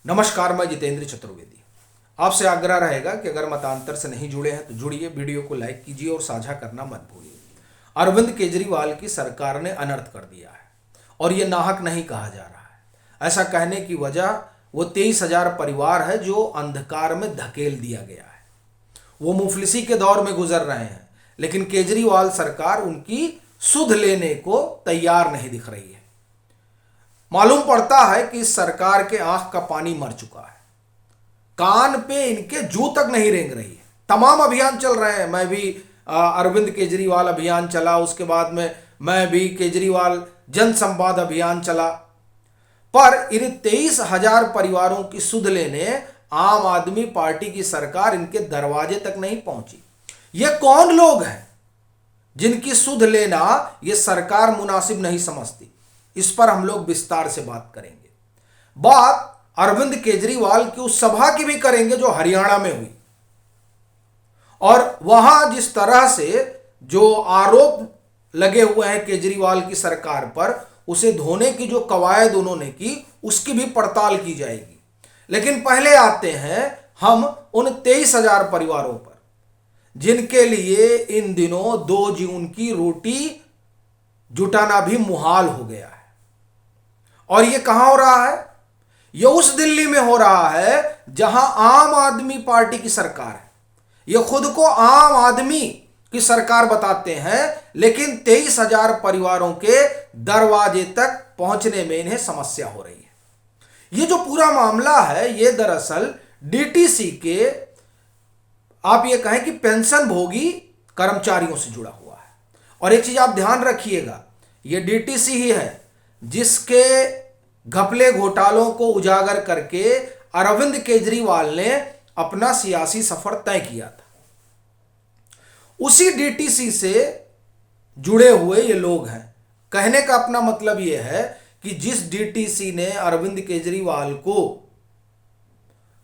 नमस्कार, मैं जितेंद्र चतुर्वेदी। आपसे आग्रह रहेगा कि अगर मतांतर से नहीं जुड़े हैं तो जुड़िए, वीडियो को लाइक कीजिए और साझा करना मत भूलिए। अरविंद केजरीवाल की सरकार ने अनर्थ कर दिया है और ये नाहक नहीं कहा जा रहा है। ऐसा कहने की वजह वो 23,000 परिवार है जो अंधकार में धकेल दिया गया है। वो मुफलिसी के दौर में गुजर रहे हैं, लेकिन केजरीवाल सरकार उनकी सुध लेने को तैयार नहीं दिख रही है। मालूम पड़ता है कि इस सरकार के आंख का पानी मर चुका है, कान पे इनके जू तक नहीं रेंग रही है। तमाम अभियान चल रहे हैं। मैं भी अरविंद केजरीवाल अभियान चला, उसके बाद में मैं भी केजरीवाल जन संवाद अभियान चला, पर इन 23,000 परिवारों की सुध लेने आम आदमी पार्टी की सरकार इनके दरवाजे तक नहीं पहुंची। ये कौन लोग हैं जिनकी सुध लेना ये सरकार मुनासिब नहीं समझती? इस पर हम लोग विस्तार से बात करेंगे। बात अरविंद केजरीवाल की उस सभा की भी करेंगे जो हरियाणा में हुई, और वहां जिस तरह से जो आरोप लगे हुए हैं केजरीवाल की सरकार पर, उसे धोने की जो कवायद उन्होंने की, उसकी भी पड़ताल की जाएगी। लेकिन पहले आते हैं हम उन 23,000 परिवारों पर जिनके लिए इन दिनों 2 जून की रोटी जुटाना भी मुहाल हो गया है। और ये कहां हो रहा है? ये उस दिल्ली में हो रहा है जहां आम आदमी पार्टी की सरकार है। ये खुद को आम आदमी की सरकार बताते हैं, लेकिन 23,000 परिवारों के दरवाजे तक पहुंचने में इन्हें समस्या हो रही है। ये जो पूरा मामला है, ये दरअसल डीटीसी के, आप ये कहें कि पेंशन भोगी कर्मचारियों से जुड़ा हुआ है। और एक चीज आप ध्यान रखिएगा, ये डीटीसी ही है जिसके घपले घोटालों को उजागर करके अरविंद केजरीवाल ने अपना सियासी सफर तय किया था। उसी डीटीसी से जुड़े हुए ये लोग हैं। कहने का अपना मतलब यह है कि जिस डीटीसी ने अरविंद केजरीवाल को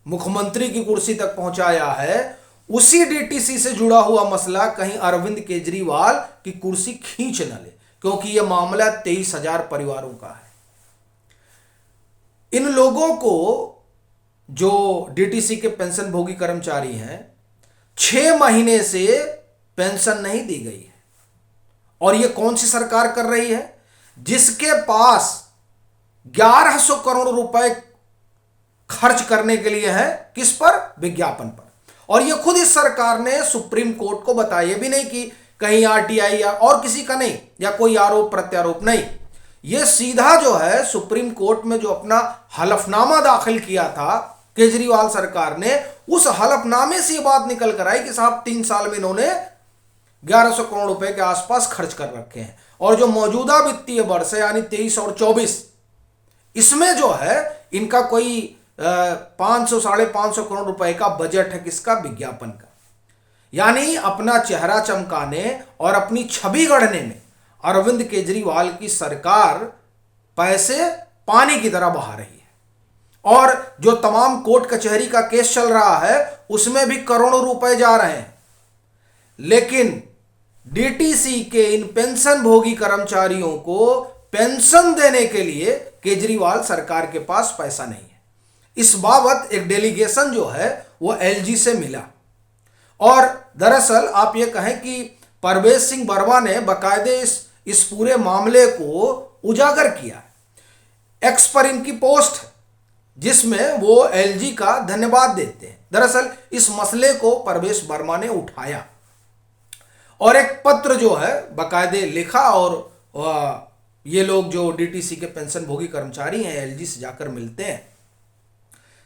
मुख्यमंत्री की कुर्सी तक पहुंचाया है, उसी डीटीसी से जुड़ा हुआ मसला कहीं अरविंद केजरीवाल की कुर्सी खींच न ले, क्योंकि यह मामला 23,000 परिवारों का है। इन लोगों को, जो डीटीसी के पेंशन भोगी कर्मचारी हैं, 6 महीने से पेंशन नहीं दी गई है। और यह कौन सी सरकार कर रही है? जिसके पास 1100 करोड़ रुपए खर्च करने के लिए है। किस पर? विज्ञापन पर। और यह खुद इस सरकार ने सुप्रीम कोर्ट को बताया भी नहीं कि कहीं आरटीआई या और किसी का नहीं, या कोई आरोप प्रत्यारोप नहीं। यह सीधा जो है सुप्रीम कोर्ट में जो अपना हलफनामा दाखिल किया था केजरीवाल सरकार ने, उस हलफनामे से यह बात निकल कर आई कि साहब 3 साल में इन्होंने 1100 करोड़ रुपए के आसपास खर्च कर रखे हैं। और जो मौजूदा वित्तीय वर्ष है, यानी 23 और 24, इसमें जो है इनका कोई 500 साढ़े 500 करोड़ रुपए का बजट है। किसका? विज्ञापन का। यानी अपना चेहरा चमकाने और अपनी छवि गढ़ने में अरविंद केजरीवाल की सरकार पैसे पानी की तरह बहा रही है। और जो तमाम कोर्ट कचहरी का केस चल रहा है, उसमें भी करोड़ों रुपए जा रहे हैं। लेकिन डीटीसी के इन पेंशन भोगी कर्मचारियों को पेंशन देने के लिए केजरीवाल सरकार के पास पैसा नहीं है। इस बाबत एक डेलीगेशन जो है वो एलजी से मिला, और दरअसल आप ये कहें कि परवेश सिंह वर्मा ने बाकायदे इस पूरे मामले को उजागर किया। एक्स पर इनकी पोस्ट है जिसमें वो एलजी का धन्यवाद देते हैं। दरअसल इस मसले को परवेश वर्मा ने उठाया और एक पत्र जो है बाकायदे लिखा, और ये लोग जो डीटीसी के पेंशन भोगी कर्मचारी हैं, एलजी से जाकर मिलते हैं।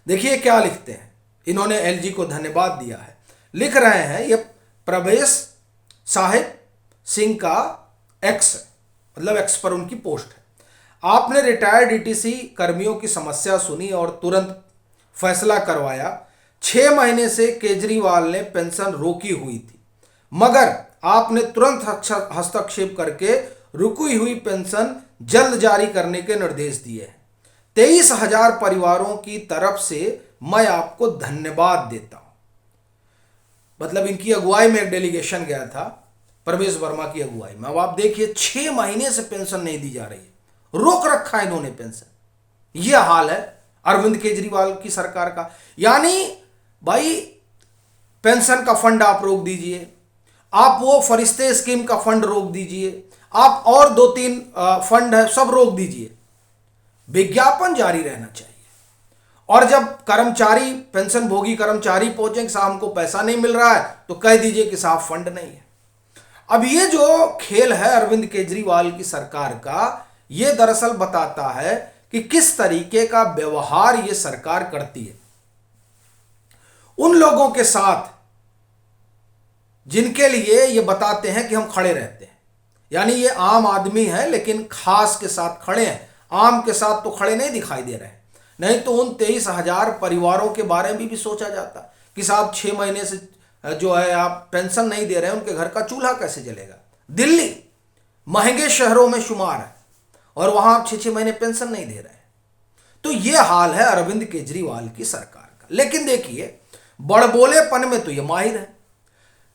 देखिए क्या लिखते हैं। इन्होंने एलजी को धन्यवाद दिया है। लिख रहे हैं, ये प्रवेश साहिब सिंह का एक्स है, मतलब एक्स पर उनकी पोस्ट है। आपने रिटायर्ड डीटीसी कर्मियों की समस्या सुनी और तुरंत फैसला करवाया। 6 महीने से केजरीवाल ने पेंशन रोकी हुई थी, मगर आपने तुरंत हस्तक्षेप करके रुकी हुई पेंशन जल्द जारी करने के निर्देश दिए हैं। 23,000 परिवारों की तरफ से मैं आपको धन्यवाद देता हूं। मतलब इनकी अगुवाई में एक डेलीगेशन गया था, परवेश वर्मा की अगुवाई में। अब आप देखिए, 6 महीने से पेंशन नहीं दी जा रही है, रोक रखा है इन्होंने पेंशन। यह हाल है अरविंद केजरीवाल की सरकार का। यानी भाई पेंशन का फंड आप रोक दीजिए, आप वो फरिश्ते स्कीम का फंड रोक दीजिए, आप और 2-3 फंड है सब रोक दीजिए, विज्ञापन जारी रहना चाहिए। और जब कर्मचारी, पेंशन भोगी कर्मचारी पहुंचे कि साहब हमको पैसा नहीं मिल रहा है, तो कह दीजिए कि साहब फंड नहीं है। अब ये जो खेल है अरविंद केजरीवाल की सरकार का, ये दरअसल बताता है कि किस तरीके का व्यवहार ये सरकार करती है उन लोगों के साथ जिनके लिए ये बताते हैं कि हम खड़े रहते हैं। यानी ये आम आदमी है लेकिन खास के साथ खड़े हैं, आम के साथ तो खड़े नहीं दिखाई दे रहे हैं। नहीं तो उन 23,000 परिवारों के बारे में भी सोचा जाता कि साहब 6 महीने से जो है आप पेंशन नहीं दे रहे हैं, उनके घर का चूल्हा कैसे जलेगा। दिल्ली महंगे शहरों में शुमार है और वहां आप 6-6 महीने पेंशन नहीं दे रहे हैं। तो ये हाल है अरविंद केजरीवाल की सरकार का। लेकिन देखिए, बड़बोलेपन में तो ये माहिर है।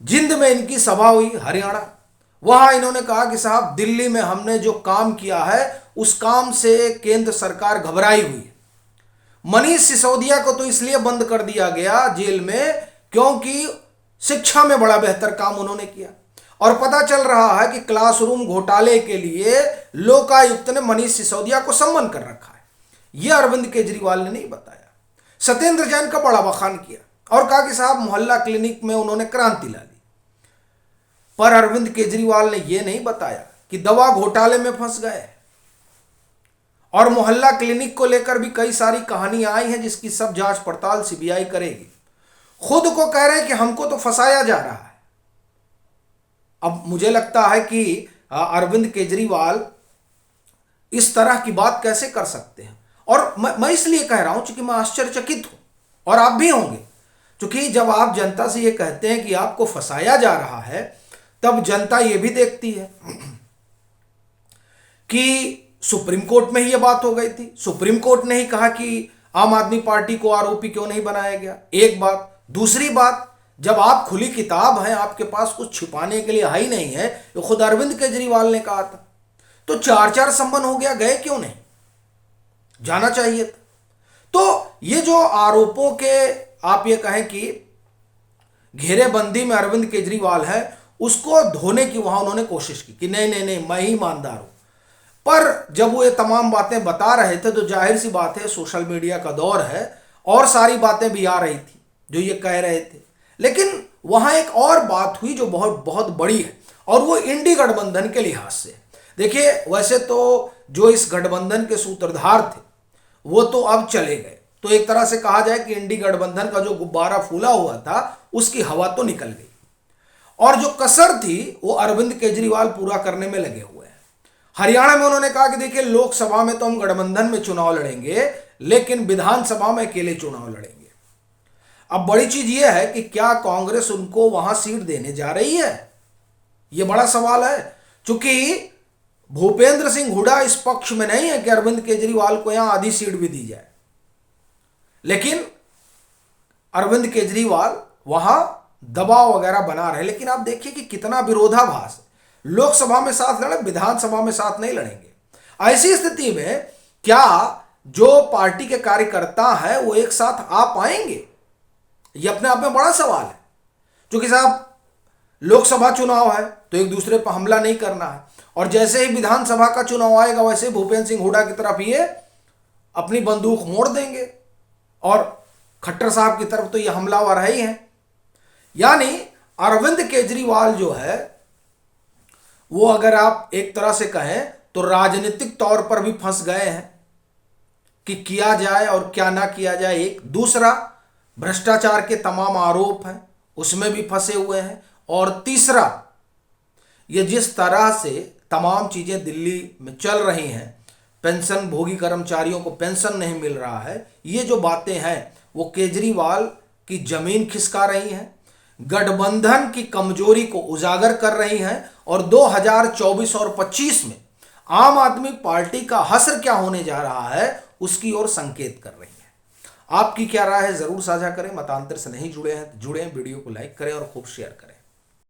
जिंद में इनकी सभा हुई, हरियाणा, वहां इन्होंने कहा कि साहब दिल्ली में हमने जो काम किया है उस काम से केंद्र सरकार घबराई हुई है। मनीष सिसोदिया को तो इसलिए बंद कर दिया गया जेल में क्योंकि शिक्षा में बड़ा बेहतर काम उन्होंने किया। और पता चल रहा है कि क्लासरूम घोटाले के लिए लोकायुक्त ने मनीष सिसोदिया को सम्मन कर रखा है। यह अरविंद केजरीवाल ने नहीं बताया। सत्येंद्र जैन का बड़ा बखान किया और कहा कि साहब मोहल्ला क्लिनिक में उन्होंने क्रांति ला दी। पर अरविंद केजरीवाल ने यह नहीं बताया कि दवा घोटाले में फंस गए। और मोहल्ला क्लिनिक को लेकर भी कई सारी कहानियां आई हैं जिसकी सब जांच पड़ताल सीबीआई करेगी। खुद को कह रहे हैं कि हमको तो फंसाया जा रहा है। अब मुझे लगता है कि अरविंद केजरीवाल इस तरह की बात कैसे कर सकते हैं। और मैं इसलिए कह रहा हूं क्योंकि मैं आश्चर्यचकित हूं और आप भी होंगे, क्योंकि जब आप जनता से ये कहते हैं कि आपको फंसाया जा रहा है, तब जनता ये भी देखती है कि सुप्रीम कोर्ट में ही ये बात हो गई थी। सुप्रीम कोर्ट ने ही कहा कि आम आदमी पार्टी को आरोपी क्यों नहीं बनाया गया। एक बात। दूसरी बात, जब आप खुली किताब हैं, आपके पास कुछ छिपाने के लिए है ही नहीं है, तो खुद अरविंद केजरीवाल ने कहा था, तो 4-4 सम्मन हो गया, गए क्यों नहीं, जाना चाहिए था। तो ये जो आरोपों के आप ये कहें कि घेरेबंदी में अरविंद केजरीवाल है, उसको धोने की वहां उन्होंने कोशिश की कि नहीं नहीं नहीं मैं ही ईमानदार हूं। पर जब वो ये तमाम बातें बता रहे थे तो जाहिर सी बात है, सोशल मीडिया का दौर है और सारी बातें भी आ रही थी जो ये कह रहे थे। लेकिन वहां एक और बात हुई जो बहुत बहुत बड़ी है, और वो इंडी गठबंधन के लिहाज से। देखिए, वैसे तो जो इस गठबंधन के सूत्रधार थे वो तो अब चले गए, तो एक तरह से कहा जाए कि इंडी गठबंधन का जो गुब्बारा फूला हुआ था उसकी हवा तो निकल गई, और जो कसर थी वो अरविंद केजरीवाल पूरा करने में लगे हुए हैं। हरियाणा में उन्होंने कहा कि देखिए, लोकसभा में तो हम गठबंधन में चुनाव लड़ेंगे, लेकिन विधानसभा में अकेले चुनाव लड़ेंगे। अब बड़ी चीज यह है कि क्या कांग्रेस उनको वहां सीट देने जा रही है, यह बड़ा सवाल है। क्योंकि भूपेंद्र सिंह हुड्डा इस पक्ष में नहीं है कि अरविंद केजरीवाल को यहां आधी सीट भी दी जाए, लेकिन अरविंद केजरीवाल वहां दबाव वगैरह बना रहे। लेकिन आप देखिए कि कितना विरोधाभास है, लोकसभा में साथ लड़े, विधानसभा में साथ नहीं लड़ेंगे। ऐसी स्थिति में क्या जो पार्टी के कार्यकर्ता हैं वो एक साथ आ पाएंगे, ये अपने आप में बड़ा सवाल है। क्योंकि साहब लोकसभा चुनाव है तो एक दूसरे पर हमला नहीं करना है, और जैसे ही विधानसभा का चुनाव आएगा वैसे भूपेंद्र सिंह हुड्डा की तरफ ये अपनी बंदूक मोड़ देंगे, और खट्टर साहब की तरफ तो ये हमलावर है ही है। यानी अरविंद केजरीवाल जो है वो, अगर आप एक तरह से कहें तो राजनीतिक तौर पर भी फंस गए हैं कि किया जाए और क्या ना किया जाए। एक दूसरा, भ्रष्टाचार के तमाम आरोप हैं उसमें भी फंसे हुए हैं, और तीसरा, ये जिस तरह से तमाम चीजें दिल्ली में चल रही हैं, पेंशन भोगी कर्मचारियों को पेंशन नहीं मिल रहा है, ये जो बातें हैं वो केजरीवाल की जमीन खिसका रही हैं, गठबंधन की कमजोरी को उजागर कर रही हैं, और 2024 और 25 में आम आदमी पार्टी का हश्र क्या होने जा रहा है उसकी ओर संकेत कर रही है। आपकी क्या राय है जरूर साझा करें। मतांतर से नहीं जुड़े हैं तो जुड़ें, वीडियो को लाइक करें और खूब शेयर करें।